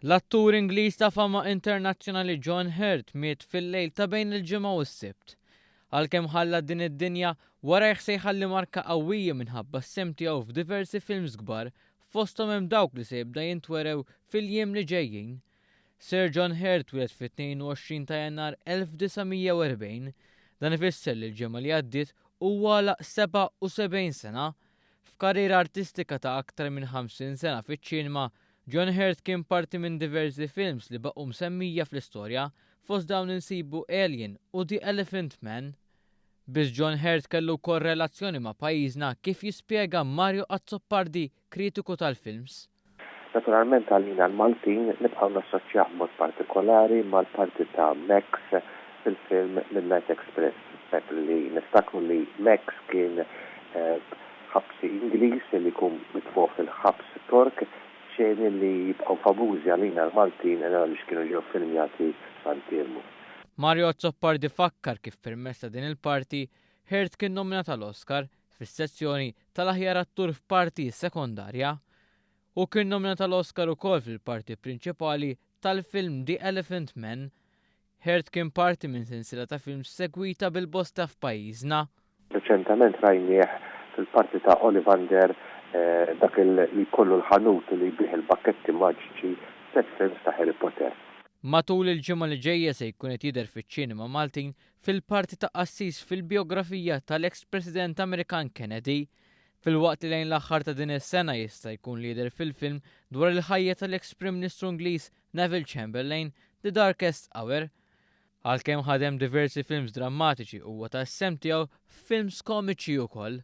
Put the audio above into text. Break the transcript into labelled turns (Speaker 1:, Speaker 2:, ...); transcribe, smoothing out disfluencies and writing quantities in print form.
Speaker 1: L-attur Ingliż ta' fama internazzjonali John Hurt miet fil-lejl ta' bejn il-ġimgħa u s-sibt. Għalkemm ħalla din id-dinja wara se jħalli marka qawwija minħabba s-sem tiegħu f'diversi films kbar fosthom hemm dawk li se jibda jintwerew fil-jiem li ġejjin. Sir John Hurt wieled fit-22 ta' Jannar 1940, dan ifisser li l-ġimgħa li għaddiet huwa għalaq 77 sena. F'karriera artistika ta' aktar minn 50 sena fiċ-ċinema, John Hurt kien parti minn diversi films li baqgħu msemmija fl-istorja, fost dawn insibu Alien u The Elephant Man. Biss John Hurt kellu korrelazzjoni ma' pajjiżna kif jispjega Mario Azzopardi, kritiku tal-films.
Speaker 2: Naturalment għalina l-Maltin nibqgħu nassoċjaw mod partikolari mal-parti ta' Max fil-film Midnight Express. Li niftakru li Max kien ħabsi Ingliż li jkun mitfuq fil-ħabs Tork, ċeni li jibqgħu famużi għalina l-Maltin għaliex kienu ġew filmjati f'Antirmu.
Speaker 1: Mario Azzopardi fakkar kif permezz ta' din il-parti Hurt kien nominat tal-Oscar fis-sezzjoni tal-aħjar attur f'parti sekondarja u kien nominat tal-Oscar ukoll fil-parti prinċipali tal-film The Elephant Man. Hurt kien parti minn sensiela ta' films segwita bil-bosta f'pajjiżna.
Speaker 2: Reċentament rajnieh fil-parti ta' Ollivander dak li kollu l-ħanut li jbieħ il-pakketti maġiċi films ta' Harry Potter.
Speaker 1: Matul il-ġimgħa li ġejja se jkun qed jidher fiċ-ċinema Maltin fil-parti ta' qassis fil-biografija tal-ex-President Amerikan Kennedy, fil-waqt li lejn l-aħħar ta' din is-sena jista' jkun li jidher fil-film dwar il-ħajja tal-ex-Prim Ministru Ingliż Neville Chamberlain, The Darkest Hour. Għalkemm ħadem diversi films drammatiċi huwa tas-sem tiegħu films komiċi wkoll.